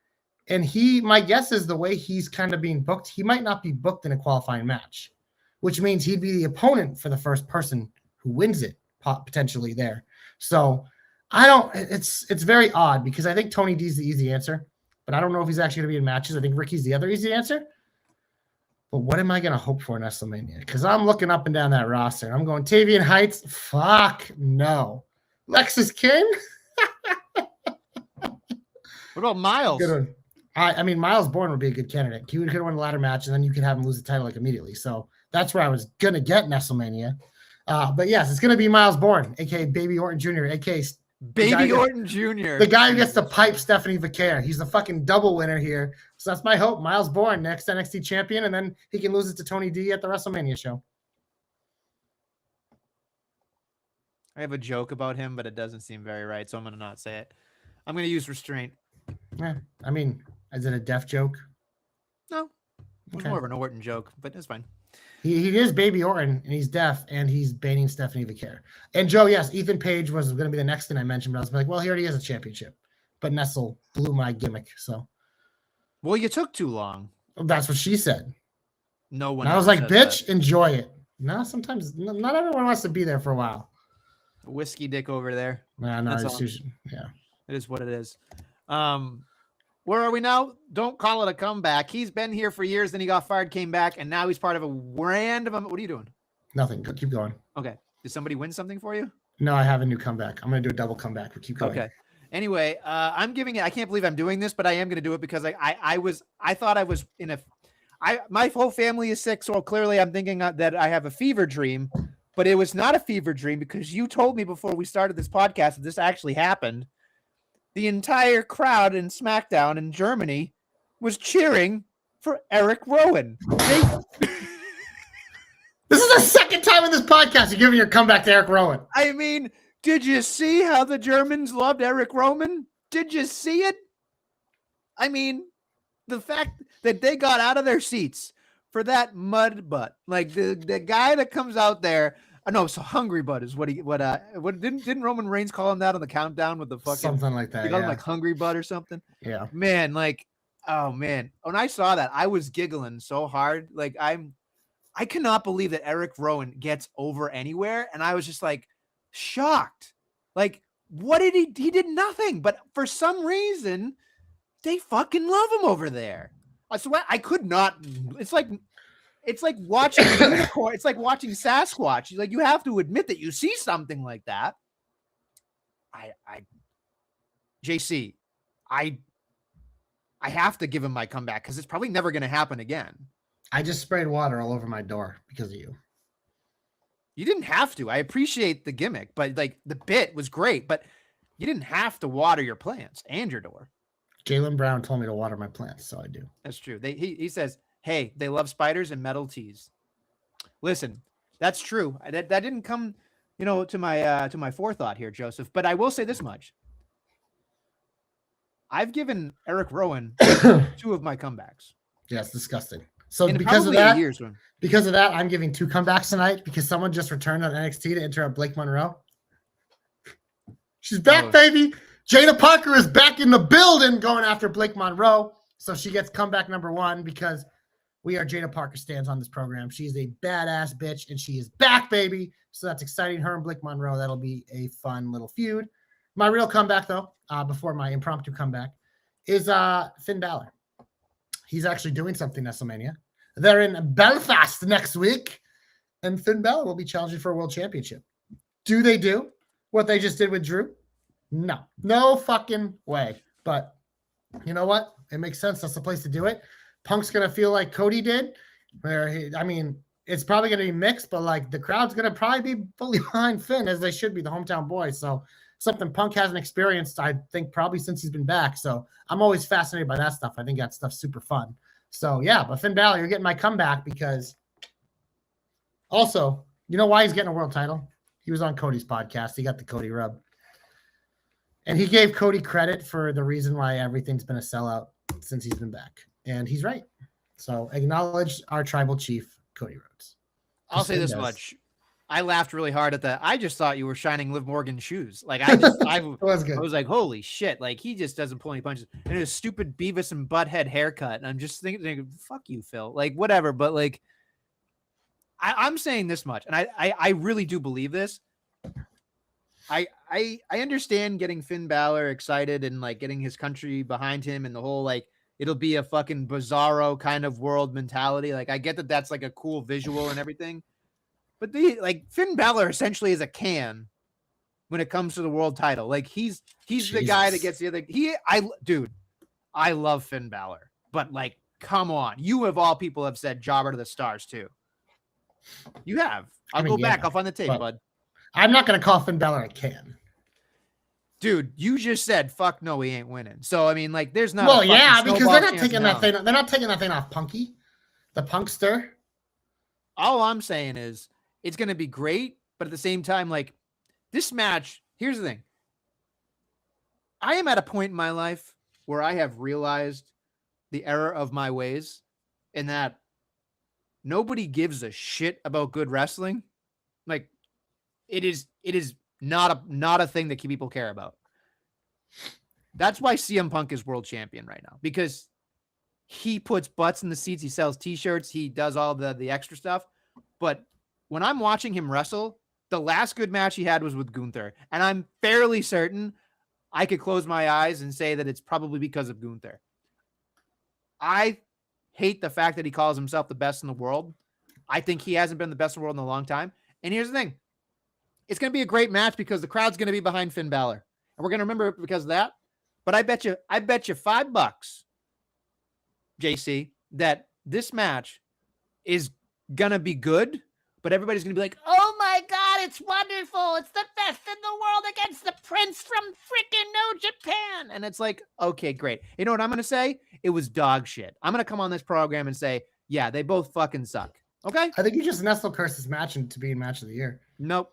And my guess is the way he's kind of being booked, he might not be booked in a qualifying match, which means he'd be the opponent for the first person who wins it potentially there. So it's very odd because I think Tony D is the easy answer, but I don't know if he's actually going to be in matches. I think Ricky's the other easy answer. But what am I going to hope for in Nestlemania? Because I'm looking up and down that roster. I'm going Tavian Heights. Fuck no. Lexus King. What about Miles? Good one. I mean, Miles Bourne would be a good candidate. He would win the ladder match, and then you could have him lose the title like immediately. So that's where I was going to get Nestlemania. But yes, it's going to be Miles Bourne, a.k.a. Baby Orton Jr., a.k.a. Baby Orton Jr. The guy who gets to pipe Stephanie Vaquer. He's the fucking double winner here. So that's my hope. Miles Bourne, next NXT champion, and then he can lose it to Tony D at the WrestleMania show. I have a joke about him, but it doesn't seem very right, so I'm gonna not say it. I'm gonna use restraint. Yeah, I mean, is it a deaf joke? No, it was Okay. more of an Orton joke, but it's fine. He is Baby Orton, and he's deaf, and he's baiting Stephanie the Care. And Joe, yes, Ethan Page was going to be the next thing I mentioned, but I was like, well, he already has a championship. But Nestle blew my gimmick, so. Well, you took too long. That's what she said. No one. And I was like, bitch, enjoy it. No, sometimes not everyone wants to be there for a while. Whiskey dick over there. No, yeah. It is what it is. Where are we now? Don't call it a comeback. He's been here for years, then he got fired, came back, and now he's part of a random. What are you doing? Nothing. Keep going. Okay. Did somebody win something for you? No, I have a new comeback. I'm going to do a double comeback, but keep going. Okay. Anyway, I'm giving it. I can't believe I'm doing this, but I am going to do it because I thought I was in my whole family is sick, so clearly I'm thinking that I have a fever dream, but it was not a fever dream because you told me before we started this podcast that this actually happened. The entire crowd in SmackDown in Germany was cheering for Eric Rowan. This is the second time in this podcast you're giving your comeback to Eric Rowan. I mean, did you see how the Germans loved Eric Rowan? Did you see it? I mean, the fact that they got out of their seats for that mud butt, like the guy that comes out there. No, so hungry butt is what didn't Roman Reigns call him that on the countdown with the fucking something like that? He called him like hungry butt or something. Yeah, man, like, oh man, when I saw that, I was giggling so hard. Like I cannot believe that Eric Rowan gets over anywhere, and I was just like shocked. Like, what did he? He did nothing, but for some reason, they fucking love him over there. I swear, I could not. It's like watching unicorn. It's like watching Sasquatch. Like, you have to admit that you see something like that. JC, I have to give him my comeback because it's probably never going to happen again. I just sprayed water all over my door because of you. You didn't have to. I appreciate the gimmick, but like the bit was great, but you didn't have to water your plants and your door. Jaylen Brown told me to water my plants, so I do. That's true. He says, hey, they love spiders and metal teas. Listen, that's true. That didn't come, to my forethought here, Joseph. But I will say this much: I've given Eric Rowan 2 of my comebacks. Yeah, it's disgusting. So because of that, because of that, I'm giving 2 comebacks tonight because someone just returned on NXT to interrupt Blake Monroe. She's back, baby. Jada Parker is back in the building going after Blake Monroe. So she gets comeback number 1 because we are Jada Parker stands on this program. She's a badass bitch, and she is back, baby. So that's exciting. Her and Blake Monroe, that'll be a fun little feud. My real comeback, though, before my impromptu comeback, is Finn Balor. He's actually doing something, Nestlemania. They're in Belfast next week, and Finn Balor will be challenging for a world championship. Do they do what they just did with Drew? No fucking way. But you know what? It makes sense. That's the place to do it. Punk's going to feel like Cody did, where it's probably going to be mixed, but like the crowd's going to probably be fully behind Finn, as they should be, the hometown boy. So something Punk hasn't experienced, I think, probably since he's been back. So I'm always fascinated by that stuff. I think that stuff's super fun. So yeah, but Finn Balor, you're getting my comeback because also, you know why he's getting a world title? He was on Cody's podcast. He got the Cody rub. And he gave Cody credit for the reason why everything's been a sellout since he's been back. And he's right. So acknowledge our tribal chief, Cody Rhodes. I'll say this much. I laughed really hard at that. I just thought you were shining Liv Morgan's shoes. Like I was like, holy shit. Like he just doesn't pull any punches. And his stupid Beavis and Butthead haircut. And I'm just thinking, fuck you, Phil. Like whatever. But like, I'm saying this much. And I really do believe this. I understand getting Finn Balor excited and like getting his country behind him and the whole, like, it'll be a fucking bizarro kind of world mentality. Like I get that that's like a cool visual and everything. But Finn Balor essentially is a can when it comes to the world title. Like he's the guy that gets the other. I love Finn Balor, but like, come on, you of all people have said jobber to the stars too. You have. I'll go back. I'll find the tape, bud. I'm not going to call Finn Balor a can. Dude, you just said, fuck no, he ain't winning. So, I mean, like, there's not. Well, yeah, because they're not taking that thing. They're not taking that thing off Punky, the Punkster. All I'm saying is it's going to be great. But at the same time, like, This match, here's the thing. I am at a point in my life where I have realized the error of my ways and that nobody gives a shit about good wrestling. Like it is not a thing that people care about. That's why CM Punk is world champion right now, because he puts butts in the seats. He sells t-shirts. He does all the extra stuff. But when I'm watching him wrestle, the last good match he had was with Gunther. And I'm fairly certain I could close my eyes and say that it's probably because of Gunther. I hate the fact that he calls himself the best in the world. I think he hasn't been the best in the world in a long time. And here's the thing. It's going to be a great match because the crowd's going to be behind Finn Balor. And we're going to remember it because of that. But I bet you $5, JC, that this match is going to be good, but everybody's going to be like, oh my God, it's wonderful. It's the best in the world against the prince from freaking New Japan. And it's like, okay, great. You know what I'm going to say? It was dog shit. I'm going to come on this program and say, yeah, they both fucking suck. Okay? I think you just Nestle cursed this match into being match of the year. Nope.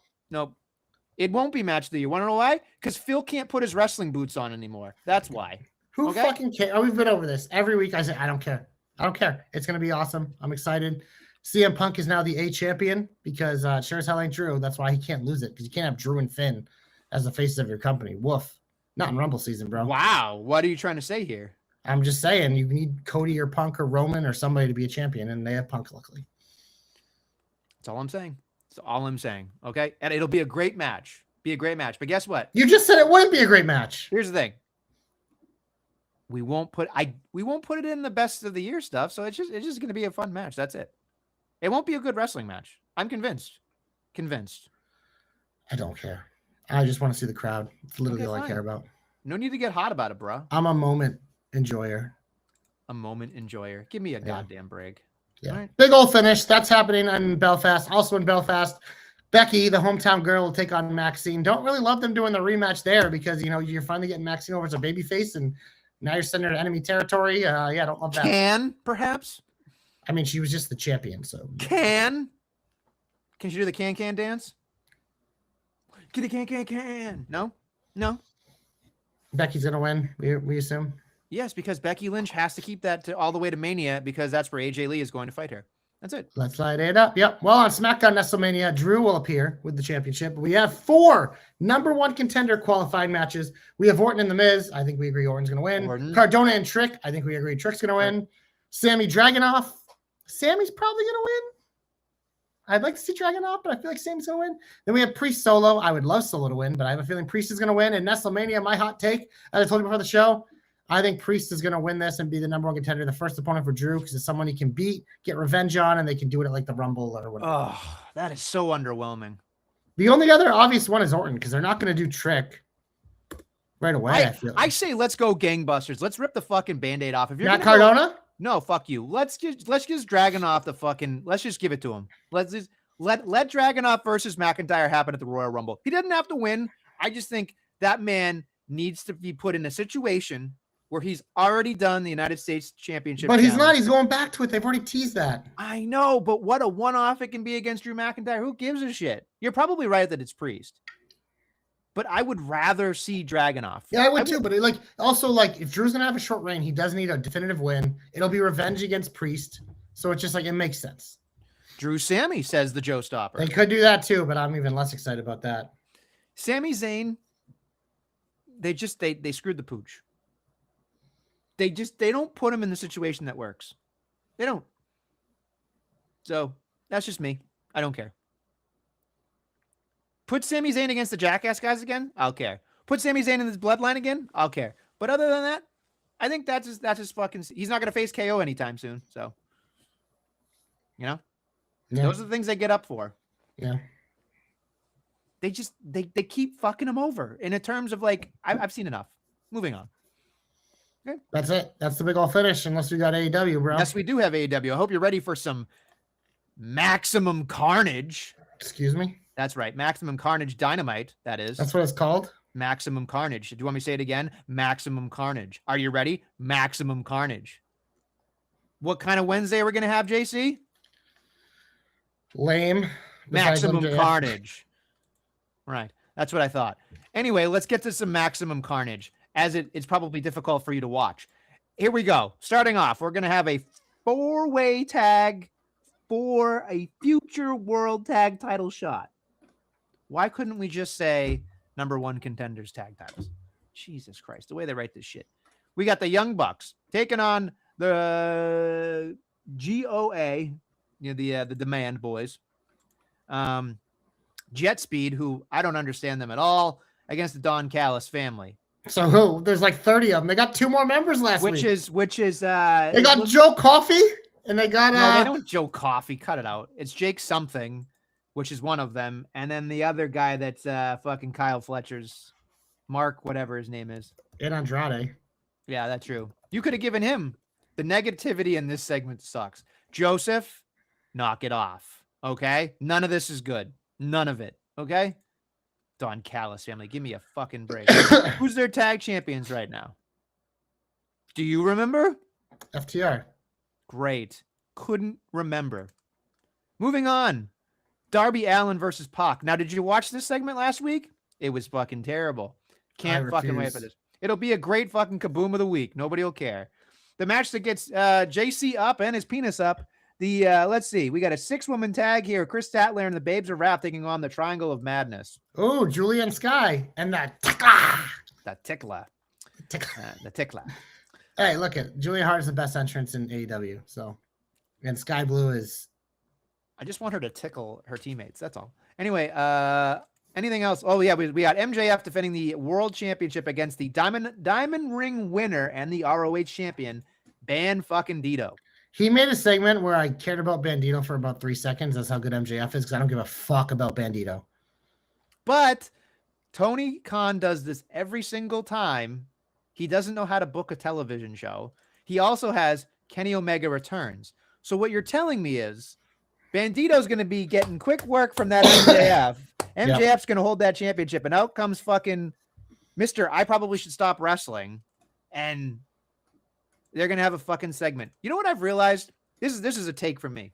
It won't be match of the year. Want to know why? Because Phil can't put his wrestling boots on anymore. That's why. Who fucking cares? Oh, we've been over this. Every week I say, I don't care. I don't care. It's going to be awesome. I'm excited. CM Punk is now the A champion because sure as hell ain't Drew. That's why he can't lose it, because you can't have Drew and Finn as the faces of your company. Woof. Not in Rumble season, bro. Wow. What are you trying to say here? I'm just saying you need Cody or Punk or Roman or somebody to be a champion, and they have Punk, luckily. That's all I'm saying. That's all I'm saying. Okay. And it'll be a great match. But guess what? You just said it wouldn't be a great match. Here's the thing. We won't put it in the best of the year stuff. So it's just going to be a fun match. That's it. It won't be a good wrestling match. I'm convinced. I don't care. I just want to see the crowd. It's literally all I care about. No need to get hot about it, bro. I'm a moment enjoyer. Give me a goddamn break. Yeah. Right. Big old finish. That's happening in Belfast. Also in Belfast, Becky, the hometown girl, will take on Maxine. Don't really love them doing the rematch there because, you're finally getting Maxine over as a babyface, and now you're sending her to enemy territory. I don't love that. Perhaps? I mean, she was just the champion, so. Can she do the can dance? Get a can. No. Becky's going to win, we assume? Yes, because Becky Lynch has to keep that all the way to Mania because that's where AJ Lee is going to fight her. That's it. Let's light it up. Yep. Well, on SmackDown Nestlemania, Drew will appear with the championship. We have 4 number 1 contender qualifying matches. We have Orton and The Miz. I think we agree Orton's going to win. Cardona and Trick. I think we agree Trick's going to win. Sammy Dragunov. Sammy's probably going to win. I'd like to see Dragunov, but I feel like Sammy's going to win. Then we have Priest Solo. I would love Solo to win, but I have a feeling Priest is going to win. And Nestlemania, my hot take, as I told you before the show, I think Priest is going to win this and be the number 1 contender, the first opponent for Drew, because it's someone he can beat, get revenge on, and they can do it at like the Rumble or whatever. Oh, that is so underwhelming. The only other obvious one is Orton, because they're not going to do Trick right away. I say let's go gangbusters. Let's rip the fucking Band-Aid off. If you're not Cardona? No, fuck you. Let's just Dragunov the fucking. Let's just give it to him. Let's just let Dragunov versus McIntyre happen at the Royal Rumble. He doesn't have to win. I just think that man needs to be put in a situation where he's already done the United States Championship. But he's not. He's going back to it. They've already teased that. I know, but what a one-off it can be against Drew McIntyre. Who gives a shit? You're probably right that it's Priest. But I would rather see Dragunov. Yeah, I would too. But if Drew's going to have a short reign, he does need a definitive win. It'll be revenge against Priest. So it's just like, it makes sense. Drew Sammy, says the Joe Stopper. They could do that too, but I'm even less excited about that. Sami Zayn, they screwed the pooch. They don't put him in the situation that works. They don't. So that's just me. I don't care. Put Sami Zayn against the Jackass guys again, I'll care. Put Sami Zayn in his bloodline again, I'll care. But other than that, I think that's just fucking. He's not going to face KO anytime soon. So, those are the things they get up for. Yeah. They keep fucking him over. And in terms of I've seen enough. Moving on. Okay. That's it. That's the big old finish. Unless we got AEW, bro. Yes, we do have AEW. I hope you're ready for some Maximum Carnage. Excuse me. That's right. Maximum Carnage Dynamite, that is. That's what it's called? Maximum Carnage. Do you want me to say it again? Maximum Carnage. Are you ready? Maximum Carnage. What kind of Wednesday are we going to have, JC? Lame. Maximum Carnage. Right. That's what I thought. Anyway, let's get to some Maximum Carnage, as it's probably difficult for you to watch. Here we go. Starting off, we're going to have a 4-way tag for a future world tag title shot. Why couldn't we just say number 1 contenders tag titles? Jesus Christ, the way they write this shit. We got the Young Bucks taking on the GOA, the Demand Boys. Jet Speed, who I don't understand them at all, against the Don Callis family. So there's like 30 of them. They got 2 more members last week. Which is they got Joe Coffey and they got no, they don't Joe Coffey. Cut it out. It's Jake something, which is one of them, and then the other guy that's fucking Kyle Fletcher's Mark, whatever his name is. And Andrade. Yeah, that's true. You could have given him. The negativity in this segment sucks. Joseph, knock it off. Okay? None of this is good. None of it. Okay? Don Callis family, give me a fucking break. Who's their tag champions right now? Do you remember? FTR. Great. Couldn't remember. Moving on. Darby Allin versus Pac. Now, did you watch this segment last week? It was fucking terrible. Can't fucking wait for this. It'll be a great fucking kaboom of the week. Nobody will care. The match that gets JC up and his penis up. Let's see. We got a 6-woman tag here. Chris Statler and the Babes of Wrath taking on the Triangle of Madness. Oh, Julian Sky and that tickler. The tickler. The tickler. Hey, look at Julia Hart is the best entrance in AEW. So, and Sky Blue is. I just want her to tickle her teammates. That's all. Anyway, anything else? Oh yeah, we got MJF defending the World Championship against the Diamond Ring winner and the ROH champion, Bandito. He made a segment where I cared about Bandito for about 3 seconds. That's how good MJF is, because I don't give a fuck about Bandito. But Tony Khan does this every single time. He doesn't know how to book a television show. He also has Kenny Omega returns. So what you're telling me is Bandito's going to be getting quick work from that MJF. MJF's going to hold that championship, and out comes fucking Mr. I probably should stop wrestling, and they're going to have a fucking segment. You know what I've realized? This is a take from me.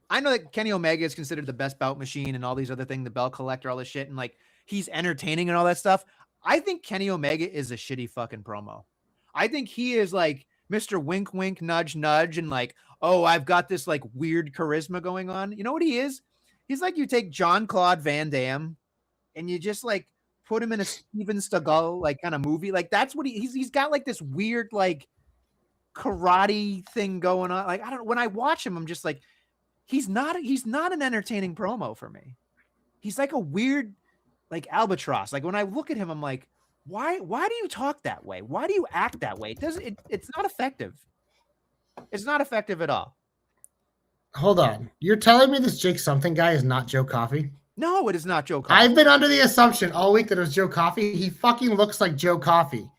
I know that Kenny Omega is considered the best bout machine and all these other things, the belt collector, all this shit, and like he's entertaining and all that stuff. I think Kenny Omega is a shitty fucking promo. I think he is like Mr. Wink, wink, nudge, nudge, and like, oh, I've got this like weird charisma going on. You know what he is? He's like you take Jean-Claude Van Damme and you just like put him in a Steven Seagal like kind of movie. Like that's what he's got like this weird like karate thing going on. Like I don't know. When I watch him, I'm just like, he's not an entertaining promo for me. He's like a weird like albatross. Like when I look at him, I'm like, why do you talk that way? Why do you act that way? It's not effective. It's not effective at all. Hold on. You're telling me this Jake something guy is not Joe Coffey? No, it is not Joe Coffey. I've been under the assumption all week that it was Joe Coffey. He fucking looks like Joe Coffey.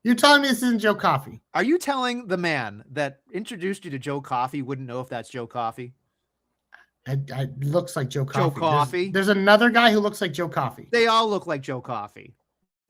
You're telling me this isn't Joe Coffey? Are you telling the man that introduced you to Joe Coffey wouldn't know if that's Joe Coffey? It looks like Joe Coffey. Joe Coffey. There's another guy who looks like Joe Coffey. They all look like Joe Coffey.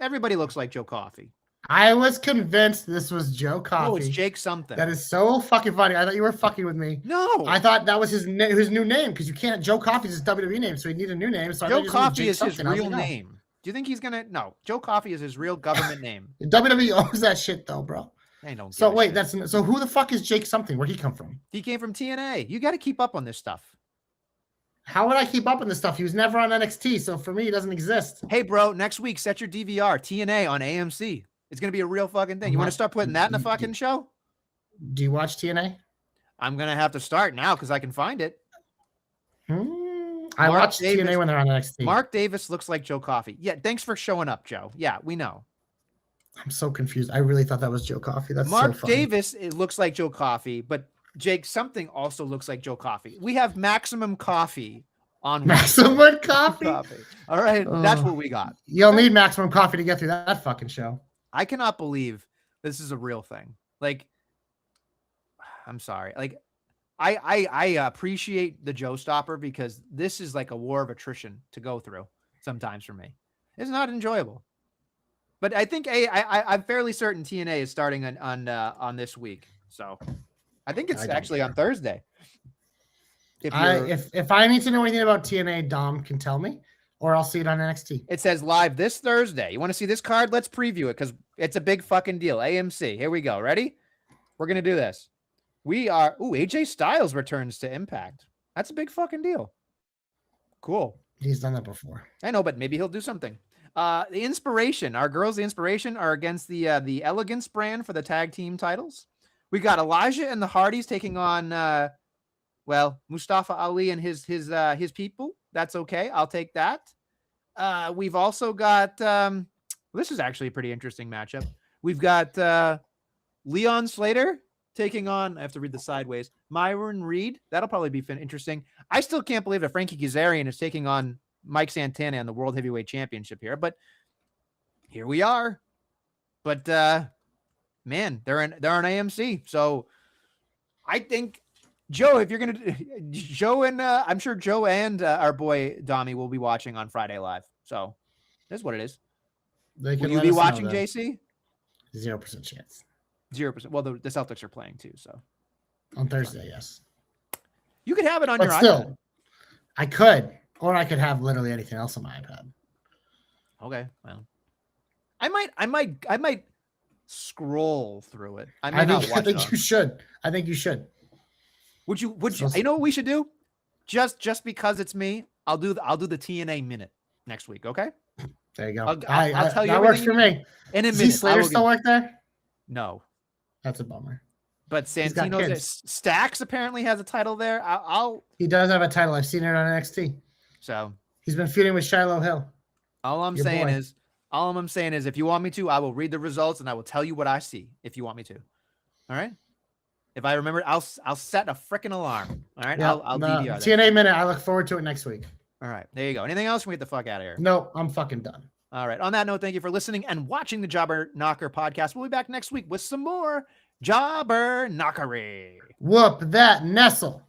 Everybody looks like Joe Coffey. I was convinced this was Joe Coffey. No, it's Jake something. That is so fucking funny. I thought you were fucking with me. No. I thought that was his new name, because you can't. Joe Coffey's his WWE name, so he needed a new name. So Joe Coffey is his real name. Do you think he's gonna? No, Joe Coffey is his real government name. WWE owns that shit though, bro. They don't. So wait, so who the fuck is Jake something? Where'd he come from? He came from TNA. You got to keep up on this stuff. How would I keep up on this stuff? He was never on NXT, so for me, he doesn't exist. Hey, bro, next week, set your DVR, TNA on AMC. It's going to be a real fucking thing. You want to start putting that in the fucking show? Do you watch TNA? I'm going to have to start now because I can find it. I watch TNA when they're on NXT. Mark Davis looks like Joe Coffey. Yeah, thanks for showing up, Joe. Yeah, we know. I'm so confused. I really thought that was Joe Coffey. That's Mark so funny. Davis, it looks like Joe Coffey, but Jake something also looks like Joe Coffey. We have Maximum Coffee on Maximum Coffee. All right, that's what we got. You'll need Maximum Coffee to get through that fucking show. I cannot believe this is a real thing. Like, I'm sorry. Like, I appreciate the Joe Stopper because this is like a war of attrition to go through sometimes for me. It's not enjoyable. But I think I'm fairly certain TNA is starting on this week. So I think it's actually on Thursday. If I need to know anything about TNA, Dom can tell me. or I'll see it on NXT. It says live this Thursday. You want to see this card? Let's preview it because it's a big fucking deal. AMC. Here we go. Ready? We're going to do this. AJ Styles returns to Impact. That's a big fucking deal. Cool. He's done that before. I know, but maybe he'll do something. The Inspiration. Our girls, the Inspiration, are against the Elegance brand for the tag team titles. We got Elijah and the Hardys taking on, Mustafa Ali and his people. That's okay. I'll take that. We've also got, this is actually a pretty interesting matchup. We've got Leon Slater taking on, I have to read the sideways, Myron Reed. That'll probably be interesting. I still can't believe that Frankie Kazarian is taking on Mike Santana in the World Heavyweight Championship here, but here we are. But man, they're on AMC. So I think Joe, if you're going to Joe and I'm sure Joe and our boy Dami will be watching on Friday Live. So that's what it is. Will you be watching, JC? 0% chance. 0%. Well, the Celtics are playing too. So on Thursday, yes. You could have it on but your still, iPad. I could, or I could have literally anything else on my iPad. Okay. Well, I might scroll through it. I think you should. I think you should. Would you? You know what we should do? Just because it's me, I'll do the TNA minute next week. Okay. There you go. I'll tell you. That works for me. In a minute. Does Slater still work there? No. That's a bummer. But Santino's Stacks apparently has a title there. He does have a title. I've seen it on NXT. So he's been feuding with Shiloh Hill. All I'm saying is, if you want me to, I will read the results and I will tell you what I see. If you want me to, all right. If I remember, I'll set a freaking alarm. All right. Yeah, I'll DVR that. TNA minute. I look forward to it next week. All right. There you go. Anything else? We get the fuck out of here. No, I'm fucking done. All right. On that note, thank you for listening and watching the Jobber Knocker podcast. We'll be back next week with some more Jobber Knockery. Whoop that Nestle.